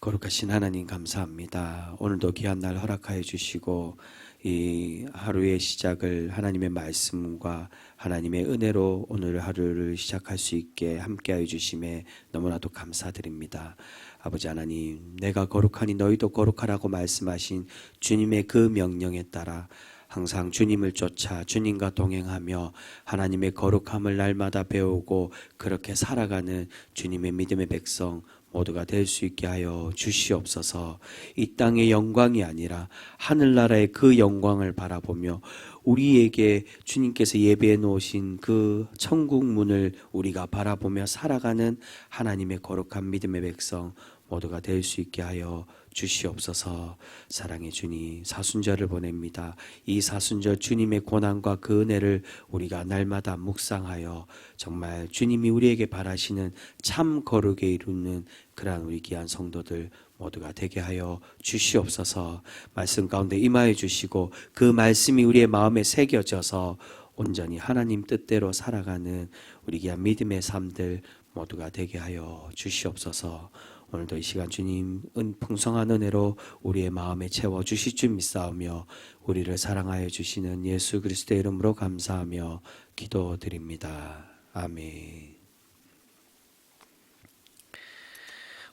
거룩하신 하나님 감사합니다. 오늘도 귀한 날 허락하여 주시고 이 하루의 시작을 하나님의 말씀과 하나님의 은혜로 오늘 하루를 시작할 수 있게 함께하여 주심에 너무나도 감사드립니다. 아버지 하나님, 내가 거룩하니 너희도 거룩하라고 말씀하신 주님의 그 명령에 따라 항상 주님을 쫓아 주님과 동행하며 하나님의 거룩함을 날마다 배우고 그렇게 살아가는 주님의 믿음의 백성 모두가 될 수 있게 하여 주시옵소서. 이 땅의 영광이 아니라 하늘나라의 그 영광을 바라보며 우리에게 주님께서 예배해 놓으신 그 천국 문을 우리가 바라보며 살아가는 하나님의 거룩한 믿음의 백성 모두가 될 수 있게 하여 주시옵소서. 사랑의 주님, 사순절을 보냅니다. 이 사순절 주님의 고난과 그 은혜를 우리가 날마다 묵상하여 정말 주님이 우리에게 바라시는 참 거룩에 이루는 그러한 우리 귀한 성도들 모두가 되게 하여 주시옵소서. 말씀 가운데 임하여 주시고 그 말씀이 우리의 마음에 새겨져서 온전히 하나님 뜻대로 살아가는 우리 귀한 믿음의 삶들 모두가 되게 하여 주시옵소서. 오늘도 이 시간 주님 풍성한 은혜로 우리의 마음에 채워주실 줄 믿사오며 우리를 사랑하여 주시는 예수 그리스도의 이름으로 감사하며 기도드립니다. 아멘.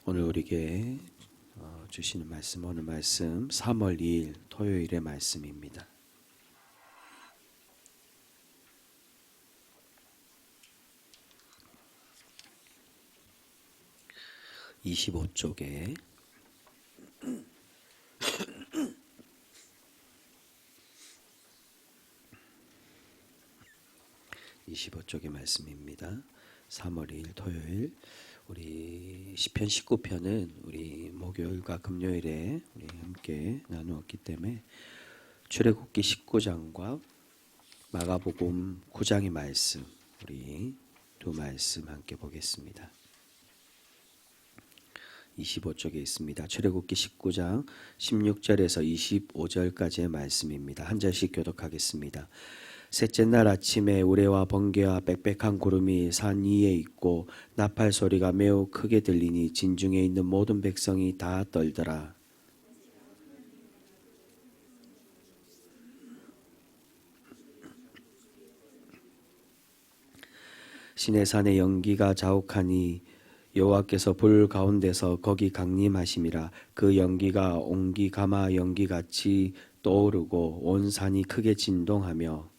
오늘 우리에게 주시는 말씀, 오늘 말씀 3월 2일 토요일의 말씀입니다. 25쪽에 25쪽의 말씀입니다. 3월 2일 토요일 우리 시편 19편은 우리 목요일과 금요일에 우리 함께 나누었기 때문에 출애굽기 19장과 마가복음 9장의 말씀 우리 두 말씀 함께 보겠습니다. 25쪽에 있습니다. 출애굽기 19장 16절에서 25절까지의 말씀입니다. 한 절씩 교독하겠습니다. 셋째 날 아침에 우레와 번개와 빽빽한 구름이 산 위에 있고 나팔 소리가 매우 크게 들리니 진중에 있는 모든 백성이 다 떨더라. 시내산의 연기가 자욱하니 여호와께서 불 가운데서 거기 강림하심이라. 그 연기가 옹기 가마 연기같이 떠오르고 온 산이 크게 진동하며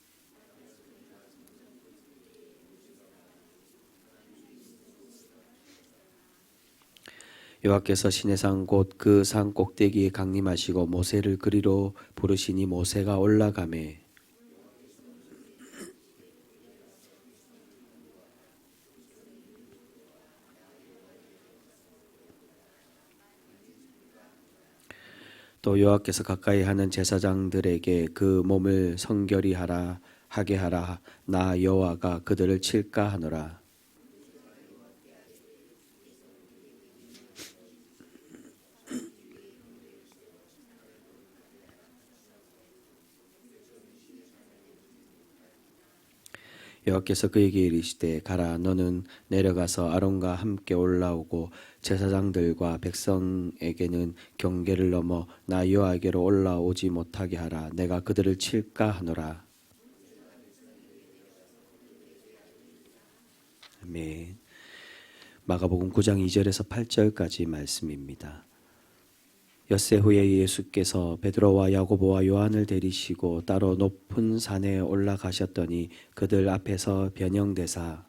여호와께서 시내산 곧 그 산 꼭대기에 강림하시고 모세를 그리로 부르시니 모세가 올라가매 또 여호와께서 가까이 하는 제사장들에게 그 몸을 성결히 하게 하라. 나 여호와가 그들을 칠까 하노라. 여호와께서 그에게 이르시되 가라. 너는 내려가서 아론과 함께 올라오고 제사장들과 백성에게는 경계를 넘어 나 여호와께로 올라오지 못하게 하라. 내가 그들을 칠까 하노라. 아멘. 마가복음 9장 2절에서 8절까지 말씀입니다. 엿새 후에 예수께서 베드로와 야고보와 요한을 데리시고 따로 높은 산에 올라가셨더니 그들 앞에서 변형되사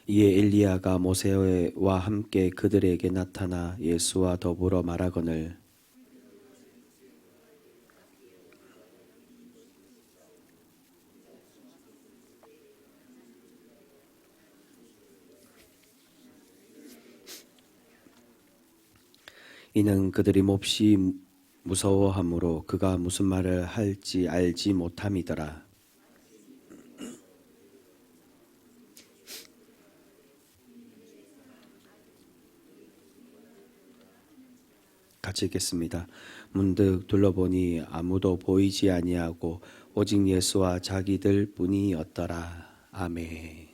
이에 엘리야가 모세와 함께 그들에게 나타나 예수와 더불어 말하거늘 이는 그들이 몹시 무서워하므로 그가 무슨 말을 할지 알지 못함이더라. 같이 읽겠습니다. 문득 둘러보니 아무도 보이지 아니하고 오직 예수와 자기들 뿐이었더라. 아멘.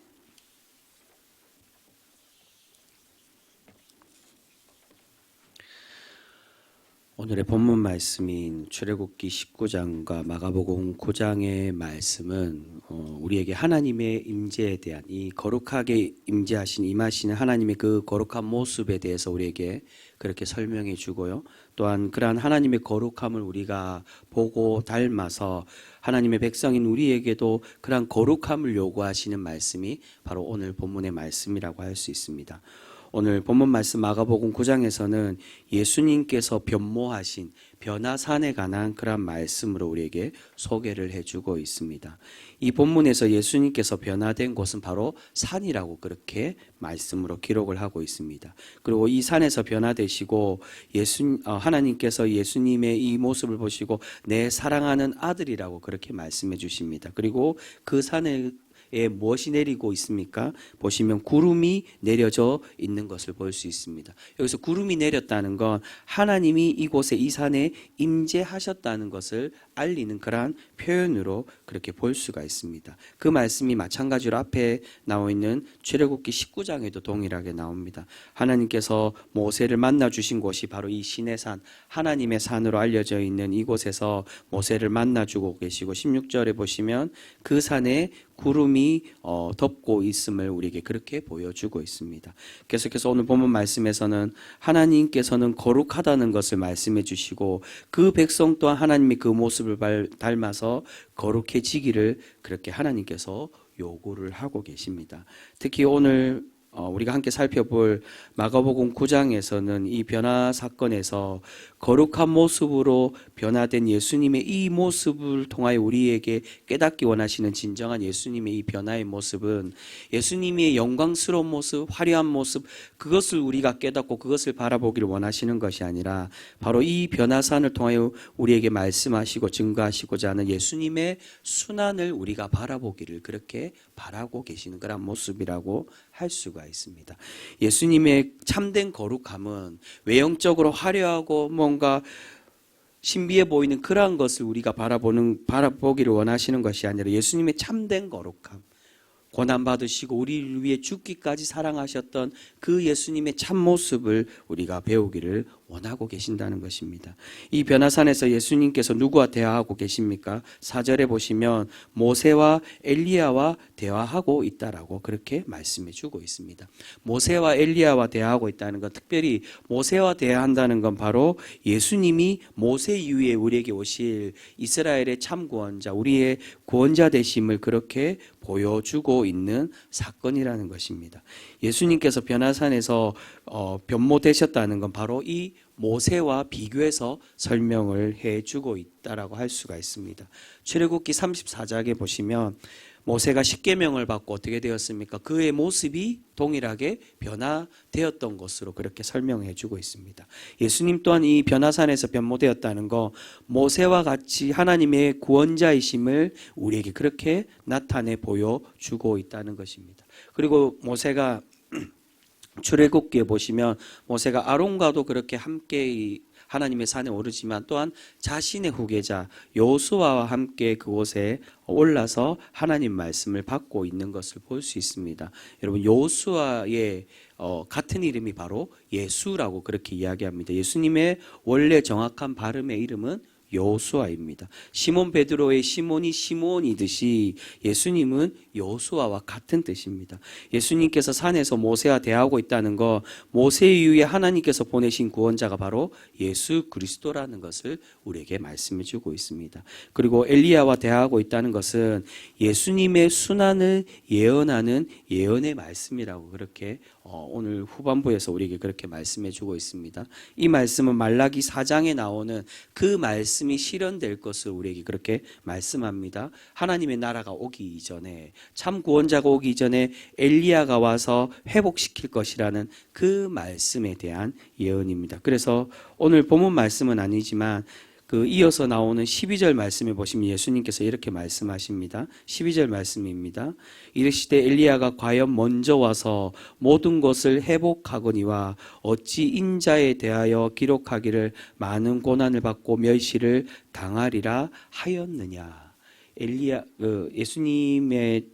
오늘의 본문 말씀인 출애굽기 19장과 마가복음 9장의 말씀은 우리에게 하나님의 임재에 대한, 이 거룩하게 임재하신 임하시는 하나님의 그 거룩한 모습에 대해서 우리에게 그렇게 설명해 주고요. 또한 그러한 하나님의 거룩함을 우리가 보고 닮아서 하나님의 백성인 우리에게도 그러한 거룩함을 요구하시는 말씀이 바로 오늘 본문의 말씀이라고 할 수 있습니다. 오늘 본문 말씀 마가복음 9장에서는 예수님께서 변모하신 변화산에 관한 그런 말씀으로 우리에게 소개를 해주고 있습니다. 이 본문에서 예수님께서 변화된 곳은 바로 산이라고 그렇게 말씀으로 기록을 하고 있습니다. 그리고 이 산에서 변화되시고 하나님께서 예수님의 이 모습을 보시고 내 사랑하는 아들이라고 그렇게 말씀해 주십니다. 그리고 그 산에 무엇이 내리고 있습니까? 보시면 구름이 내려져 있는 것을 볼 수 있습니다. 여기서 구름이 내렸다는 건 하나님이 이곳에 이 산에 임재하셨다는 것을 알리는 그러한 표현으로 그렇게 볼 수가 있습니다. 그 말씀이 마찬가지로 앞에 나와 있는 출애굽기 19장에도 동일하게 나옵니다. 하나님께서 모세를 만나 주신 곳이 바로 이 시내산, 하나님의 산으로 알려져 있는 이곳에서 모세를 만나 주고 계시고 16절에 보시면 그 산에 구름이 덮고 있음을 우리에게 그렇게 보여주고 있습니다. 계속해서 오늘 본문 말씀에서는 하나님께서는 거룩하다는 것을 말씀해 주시고 그 백성 또한 하나님의 그 모습을 닮아서 거룩해지기를 그렇게 하나님께서 요구를 하고 계십니다. 특히 오늘 우리가 함께 살펴볼 마가복음 9장에서는 이 변화 사건에서 거룩한 모습으로 변화된 예수님의 이 모습을 통하여 우리에게 깨닫기 원하시는 진정한 예수님의 이 변화의 모습은 예수님의 영광스러운 모습, 화려한 모습, 그것을 우리가 깨닫고 그것을 바라보기를 원하시는 것이 아니라 바로 이 변화산을 통하여 우리에게 말씀하시고 증거하시고자 하는 예수님의 순환을 우리가 바라보기를 그렇게 바라고 계시는 그런 모습이라고 할 수가 있습니다. 예수님의 참된 거룩함은 외형적으로 화려하고 뭔가 신비해 보이는 그러한 것을 우리가 바라보기를 원하시는 것이 아니라 예수님의 참된 거룩함, 고난받으시고 우리를 위해 죽기까지 사랑하셨던 그 예수님의 참모습을 우리가 배우기를 원하고 계신다는 것입니다. 이 변화산에서 예수님께서 누구와 대화하고 계십니까? 4절에 보시면 모세와 엘리야와 대화하고 있다라고 그렇게 말씀해 주고 있습니다. 모세와 엘리야와 대화하고 있다는 것, 특별히 모세와 대화한다는 건 바로 예수님이 모세 이후에 우리에게 오실 이스라엘의 참구원자, 우리의 구원자 되심을 그렇게 보여주고 있는 사건이라는 것입니다. 예수님께서 변화산에서 변모되셨다는 건 바로 이 모세와 비교해서 설명을 해주고 있다라고 할 수가 있습니다. 출애굽기 34장에 보시면 모세가 십계명을 받고 어떻게 되었습니까? 그의 모습이 동일하게 변화되었던 것으로 그렇게 설명해 주고 있습니다. 예수님 또한 이 변화산에서 변모되었다는 거, 모세와 같이 하나님의 구원자이심을 우리에게 그렇게 나타내 보여주고 있다는 것입니다. 그리고 모세가 출애굽기에 보시면 모세가 아론과도 그렇게 함께 하나님의 산에 오르지만 또한 자신의 후계자 여호수아와 함께 그곳에 올라서 하나님 말씀을 받고 있는 것을 볼 수 있습니다. 여러분, 여호수아의 같은 이름이 바로 예수라고 그렇게 이야기합니다. 예수님의 원래 정확한 발음의 이름은 여호수아입니다. 시몬 베드로의 시몬이 시몬이듯이 예수님은 여호수아와 같은 뜻입니다. 예수님께서 산에서 모세와 대하고 있다는 것, 모세 이후에 하나님께서 보내신 구원자가 바로 예수 그리스도라는 것을 우리에게 말씀해 주고 있습니다. 그리고 엘리야와 대하고 있다는 것은 예수님의 순환을 예언하는 예언의 말씀이라고 그렇게 오늘 후반부에서 우리에게 그렇게 말씀해 주고 있습니다. 이 말씀은 말라기 4장에 나오는 그 말씀이 실현될 것을 우리에게 그렇게 말씀합니다. 하나님의 나라가 오기 이전에, 참 구원자가 오기 이전에 엘리야가 와서 회복시킬 것이라는 그 말씀에 대한 예언입니다. 그래서 오늘 본문 말씀은 아니지만 이어서 나오는 12절 말씀에 보시면 예수님께서 이렇게 말씀하십니다. 12절 말씀입니다. 이르시되 엘리야가 과연 먼저 와서 모든 것을 회복하거니와 어찌 인자에 대하여 기록하기를 많은 고난을 받고 멸시를 당하리라 하였느냐. 예수님의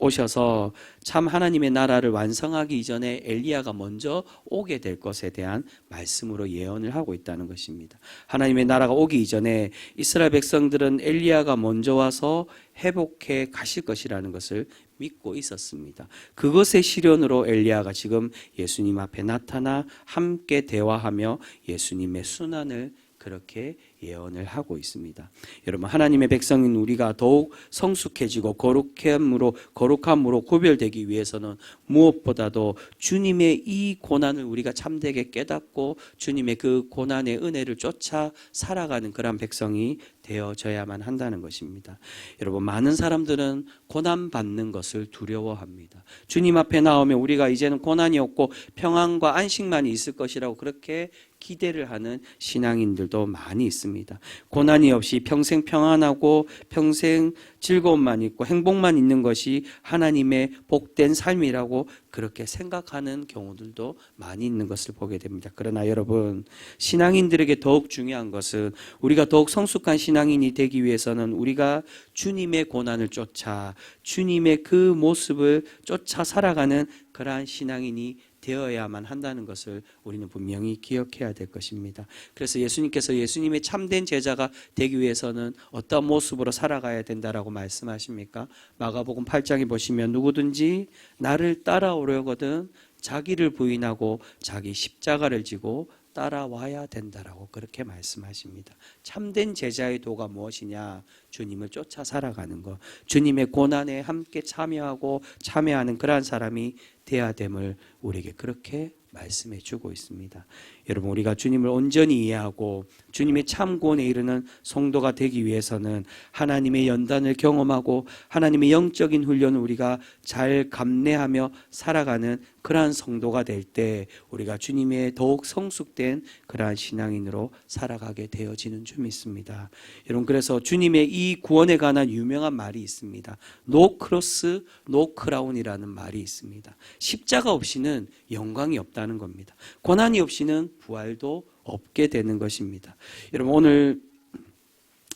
오셔서 참 하나님의 나라를 완성하기 이전에 엘리야가 먼저 오게 될 것에 대한 말씀으로 예언을 하고 있다는 것입니다. 하나님의 나라가 오기 이전에 이스라엘 백성들은 엘리야가 먼저 와서 회복해 가실 것이라는 것을 믿고 있었습니다. 그것의 실현으로 엘리야가 지금 예수님 앞에 나타나 함께 대화하며 예수님의 순환을 그렇게 예언을 하고 있습니다. 여러분, 하나님의 백성인 우리가 더욱 성숙해지고 거룩함으로 구별되기 위해서는 무엇보다도 주님의 이 고난을 우리가 참되게 깨닫고 주님의 그 고난의 은혜를 쫓아 살아가는 그런 백성이 되어져야만 한다는 것입니다. 여러분, 많은 사람들은 고난받는 것을 두려워합니다. 주님 앞에 나오면 우리가 이제는 고난이 없고 평안과 안식만이 있을 것이라고 그렇게 기대를 하는 신앙인들도 많이 있습니다. 고난이 없이 평생 평안하고 평생 즐거움만 있고 행복만 있는 것이 하나님의 복된 삶이라고 그렇게 생각하는 경우들도 많이 있는 것을 보게 됩니다. 그러나 여러분, 신앙인들에게 더욱 중요한 것은 우리가 더욱 성숙한 신앙인이 되기 위해서는 우리가 주님의 고난을 쫓아 주님의 그 모습을 쫓아 살아가는 그러한 신앙인이 되어야만 한다는 것을 우리는 분명히 기억해야 될 것입니다. 그래서 예수님께서 예수님의 참된 제자가 되기 위해서는 어떤 모습으로 살아가야 된다라고 말씀하십니까? 마가복음 8장에 보시면 누구든지 나를 따라오려거든 자기를 부인하고 자기 십자가를 지고 따라와야 된다라고 그렇게 말씀하십니다. 참된 제자의 도가 무엇이냐? 주님을 쫓아 살아가는 것, 주님의 고난에 함께 참여하는 그러한 사람이 되어야 됨을 우리에게 그렇게 말씀해 주고 있습니다. 여러분, 우리가 주님을 온전히 이해하고 주님의 참 구원에 이르는 성도가 되기 위해서는 하나님의 연단을 경험하고 하나님의 영적인 훈련을 우리가 잘 감내하며 살아가는 그러한 성도가 될 때 우리가 주님의 더욱 성숙된 그러한 신앙인으로 살아가게 되어지는 줄 믿습니다. 여러분, 그래서 주님의 이 구원에 관한 유명한 말이 있습니다. No cross, no crown이라는 말이 있습니다. 십자가 없이는 영광이 없다는 겁니다. 고난이 없이는 부활도 없게 되는 것입니다. 여러분, 오늘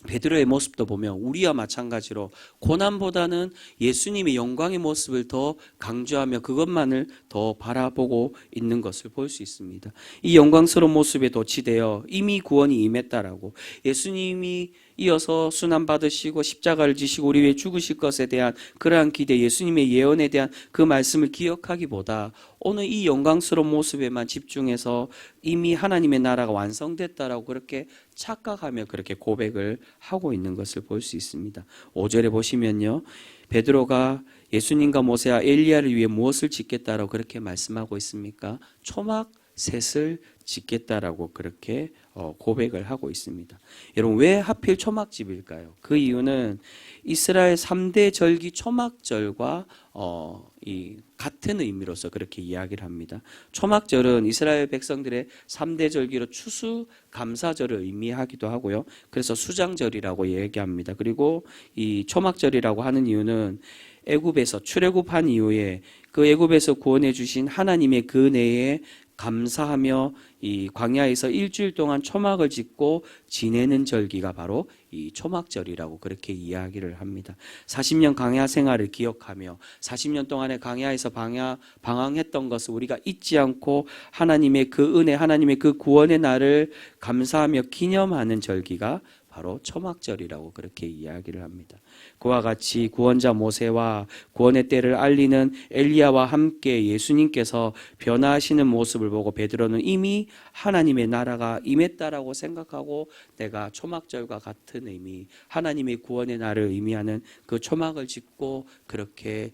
베드로의 모습도 보면 우리와 마찬가지로 고난보다는 예수님의 영광의 모습을 더 강조하며 그것만을 더 바라보고 있는 것을 볼 수 있습니다. 이 영광스러운 모습에 도취되어 이미 구원이 임했다라고, 예수님이 이어서 순환받으시고 십자가를 지시고 우리 위해 죽으실 것에 대한 그러한 기대, 예수님의 예언에 대한 그 말씀을 기억하기보다 오늘 이 영광스러운 모습에만 집중해서 이미 하나님의 나라가 완성됐다라고 그렇게 착각하며 그렇게 고백을 하고 있는 것을 볼 수 있습니다. 5절에 보시면요, 베드로가 예수님과 모세와 엘리야를 위해 무엇을 짓겠다라고 그렇게 말씀하고 있습니까? 초막 셋을 짓겠다라고 그렇게 고백을 하고 있습니다. 여러분, 왜 하필 초막집일까요? 그 이유는 이스라엘 3대 절기 초막절과 같은 의미로서 그렇게 이야기를 합니다. 초막절은 이스라엘 백성들의 3대 절기로 추수감사절을 의미하기도 하고요. 그래서 수장절이라고 얘기합니다. 그리고 이 초막절이라고 하는 이유는 애굽에서 출애굽한 이후에 그 애굽에서 구원해 주신 하나님의 그 은혜에 감사하며 이 광야에서 일주일 동안 초막을 짓고 지내는 절기가 바로 이 초막절이라고 그렇게 이야기를 합니다. 40년 광야 생활을 기억하며 40년 동안의 광야에서 방황했던 것을 우리가 잊지 않고 하나님의 그 은혜, 하나님의 그 구원의 날을 감사하며 기념하는 절기가 바로 초막절이라고 그렇게 이야기를 합니다. 그와 같이 구원자 모세와 구원의 때를 알리는 엘리야와 함께 예수님께서 변화하시는 모습을 보고 베드로는 이미 하나님의 나라가 임했다라고 생각하고 내가 초막절과 같은 의미, 하나님의 구원의 날을 의미하는 그 초막을 짓고 그렇게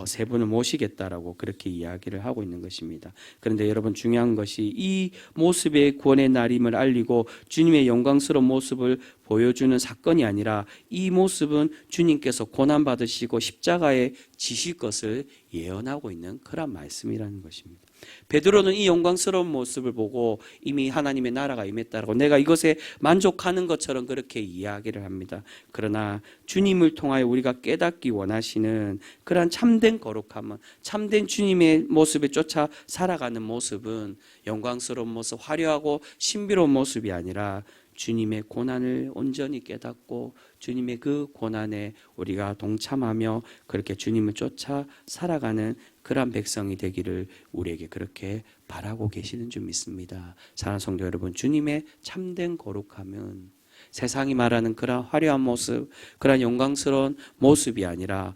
세 분을 모시겠다라고 그렇게 이야기를 하고 있는 것입니다. 그런데 여러분, 중요한 것이 이 모습의 구원의 날임을 알리고 주님의 영광스러운 모습을 보여주는 사건이 아니라 이 모습은 주님께서 고난받으시고 십자가에 지실 것을 예언하고 있는 그런 말씀이라는 것입니다. 베드로는 이 영광스러운 모습을 보고 이미 하나님의 나라가 임했다고 내가 이것에 만족하는 것처럼 그렇게 이야기를 합니다. 그러나 주님을 통하여 우리가 깨닫기 원하시는 그러한 참된 거룩함은, 참된 주님의 모습에 쫓아 살아가는 모습은 영광스러운 모습, 화려하고 신비로운 모습이 아니라 주님의 고난을 온전히 깨닫고 주님의 그 고난에 우리가 동참하며 그렇게 주님을 쫓아 살아가는 그러한 백성이 되기를 우리에게 그렇게 바라고 계시는 줄 믿습니다. 사랑하는 성도 여러분, 주님의 참된 거룩함은 세상이 말하는 그런 화려한 모습, 그런 영광스러운 모습이 아니라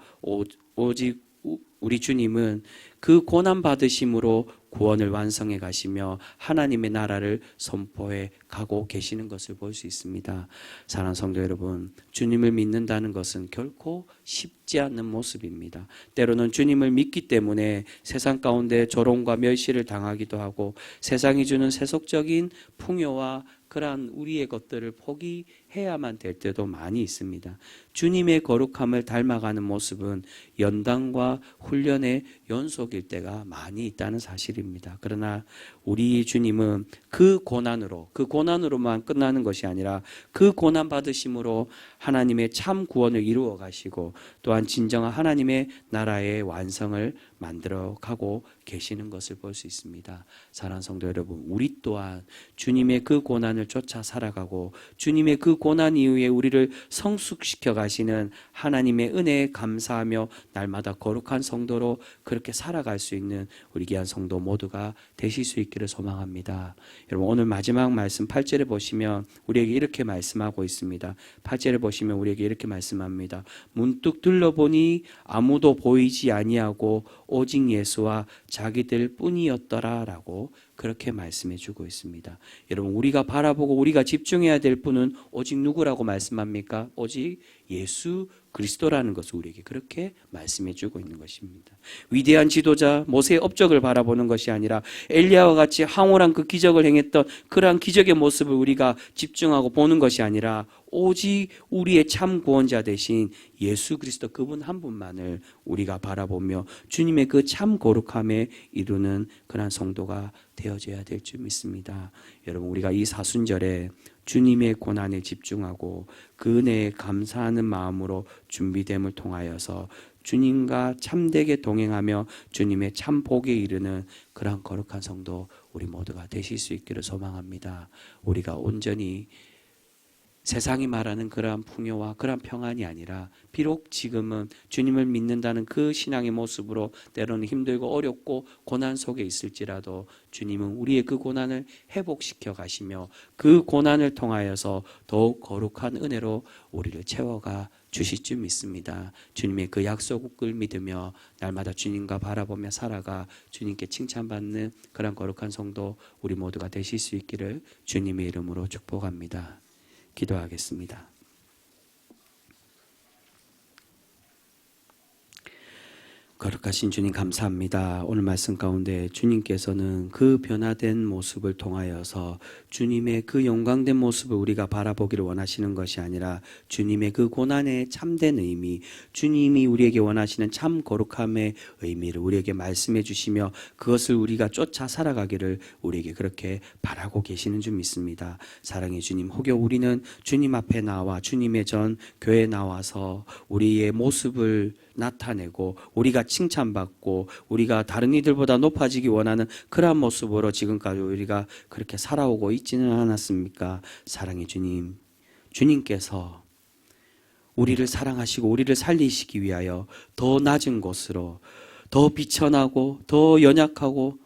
오직 우리 주님은 그 고난 받으심으로 구원을 완성해 가시며 하나님의 나라를 선포해 가고 계시는 것을 볼 수 있습니다. 사랑하는 성도 여러분, 주님을 믿는다는 것은 결코 쉽지 않는 모습입니다. 때로는 주님을 믿기 때문에 세상 가운데 조롱과 멸시를 당하기도 하고 세상이 주는 세속적인 풍요와 그러한 우리의 것들을 포기해야만 될 때도 많이 있습니다. 주님의 거룩함을 닮아가는 모습은 연단과 훈련의 연속일 때가 많이 있다는 사실입니다. 그러나 우리 주님은 그 고난으로만 끝나는 것이 아니라 그 고난 받으심으로 하나님의 참 구원을 이루어 가시고 또한 진정한 하나님의 나라의 완성을 만들어 가고 계시는 것을 볼 수 있습니다. 사랑하는 성도 여러분, 우리 또한 주님의 그 고난을 쫓아 살아가고 주님의 그 고난 이후에 우리를 성숙시켜 가시는 하나님의 은혜에 감사하며 날마다 거룩한 성도로 그렇게 살아갈 수 있는 우리 귀한 성도 모두가 되실 수 있기를 소망합니다. 여러분, 오늘 마지막 말씀 8절에 보시면 우리에게 이렇게 말씀하고 있습니다. 8절에 보시면 우리에게 이렇게 말씀합니다. 문득 둘러보니 아무도 보이지 아니하고 오직 예수와 자기들 뿐이었더라라고 그렇게 말씀해 주고 있습니다. 여러분, 우리가 바라보고 우리가 집중해야 될 분은 오직 누구라고 말씀합니까? 오직 예수 그리스도라는 것을 우리에게 그렇게 말씀해 주고 있는 것입니다. 위대한 지도자 모세의 업적을 바라보는 것이 아니라 엘리야와 같이 황홀한 그 기적을 행했던 그러한 기적의 모습을 우리가 집중하고 보는 것이 아니라 오직 우리의 참 구원자 되신 예수 그리스도 그분 한 분만을 우리가 바라보며 주님의 그 참 거룩함에 이루는 그러한 성도가 되어져야 될 줄 믿습니다. 여러분, 우리가 이 사순절에 주님의 고난에 집중하고 그 은혜에 감사하는 마음으로 준비됨을 통하여서 주님과 참되게 동행하며 주님의 참 복에 이르는 그러한 거룩한 성도 우리 모두가 되실 수 있기를 소망합니다. 우리가 온전히 세상이 말하는 그러한 풍요와 그러한 평안이 아니라 비록 지금은 주님을 믿는다는 그 신앙의 모습으로 때로는 힘들고 어렵고 고난 속에 있을지라도 주님은 우리의 그 고난을 회복시켜 가시며 그 고난을 통하여서 더욱 거룩한 은혜로 우리를 채워가 주실 줄 믿습니다. 주님의 그 약속을 믿으며 날마다 주님과 바라보며 살아가 주님께 칭찬받는 그런 거룩한 성도 우리 모두가 되실 수 있기를 주님의 이름으로 축복합니다. 기도하겠습니다. 거룩하신 주님 감사합니다. 오늘 말씀 가운데 주님께서는 그 변화된 모습을 통하여서 주님의 그 영광된 모습을 우리가 바라보기를 원하시는 것이 아니라 주님의 그 고난의 참된 의미, 주님이 우리에게 원하시는 참 거룩함의 의미를 우리에게 말씀해 주시며 그것을 우리가 쫓아 살아가기를 우리에게 그렇게 바라고 계시는 줄 믿습니다. 사랑의 주님, 혹여 우리는 주님 앞에 나와 주님의 전 교회에 나와서 우리의 모습을 나타내고 우리가 칭찬받고 우리가 다른 이들보다 높아지기 원하는 그러한 모습으로 지금까지 우리가 그렇게 살아오고 있지는 않았습니까? 사랑의 주님, 주님께서 우리를 사랑하시고 우리를 살리시기 위하여 더 낮은 곳으로 더 비천하고 더 연약하고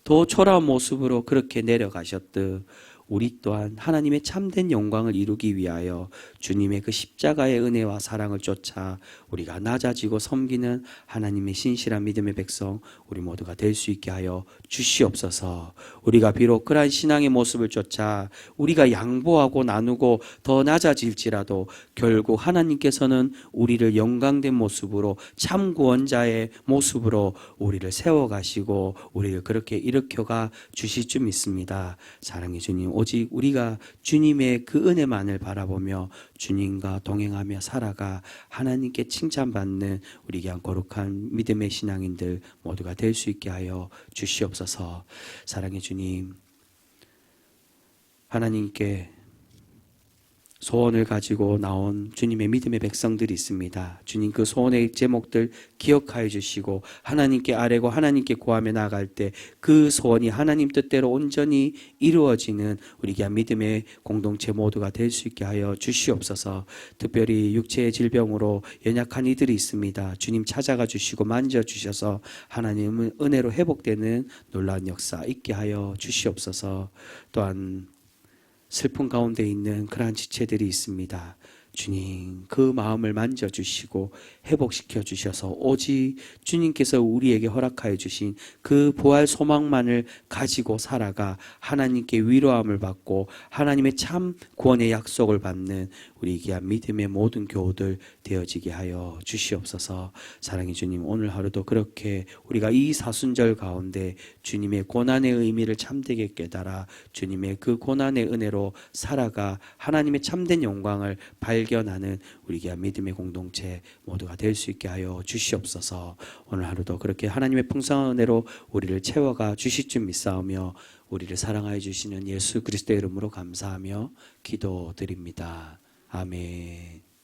더 초라한 모습으로 그렇게 내려가셨듯 우리 또한 하나님의 참된 영광을 이루기 위하여 주님의 그 십자가의 은혜와 사랑을 쫓아 우리가 낮아지고 섬기는 하나님의 신실한 믿음의 백성 우리 모두가 될 수 있게 하여 주시옵소서. 우리가 비록 그러한 신앙의 모습을 쫓아 우리가 양보하고 나누고 더 낮아질지라도 결국 하나님께서는 우리를 영광된 모습으로 참 구원자의 모습으로 우리를 세워가시고 우리를 그렇게 일으켜가 주실 줄 믿습니다. 사랑의 주님, 오직 우리가 주님의 그 은혜만을 바라보며 주님과 동행하며 살아가 하나님께 칭찬받는 우리 귀한 거룩한 믿음의 신앙인들 모두가 될 수 있게 하여 주시옵소서. 사랑의 주님, 하나님께 소원을 가지고 나온 주님의 믿음의 백성들이 있습니다. 주님 그 소원의 제목들 기억하여 주시고 하나님께 아뢰고 하나님께 구하며 나아갈 때 그 소원이 하나님 뜻대로 온전히 이루어지는 우리 귀한 믿음의 공동체 모두가 될 수 있게 하여 주시옵소서. 특별히 육체의 질병으로 연약한 이들이 있습니다. 주님 찾아가 주시고 만져주셔서 하나님은 은혜로 회복되는 놀라운 역사 있게 하여 주시옵소서. 또한 슬픔 가운데 있는 그러한 지체들이 있습니다. 주님 그 마음을 만져주시고 회복시켜 주셔서 오직 주님께서 우리에게 허락하여 주신 그 부활 소망만을 가지고 살아가 하나님께 위로함을 받고 하나님의 참 구원의 약속을 받는 우리 귀한 믿음의 모든 교우들 되어지게 하여 주시옵소서. 사랑의 주님, 오늘 하루도 그렇게 우리가 이 사순절 가운데 주님의 고난의 의미를 참되게 깨달아 주님의 그 고난의 은혜로 살아가 하나님의 참된 영광을 발견하는 우리 귀한 믿음의 공동체 모두가 될 수 있게 하여 주시옵소서. 오늘 하루도 그렇게 하나님의 풍성한 은혜로 우리를 채워가 주실 줄 믿사오며 우리를 사랑하여 주시는 예수 그리스도의 이름으로 감사하며 기도드립니다. 아멘.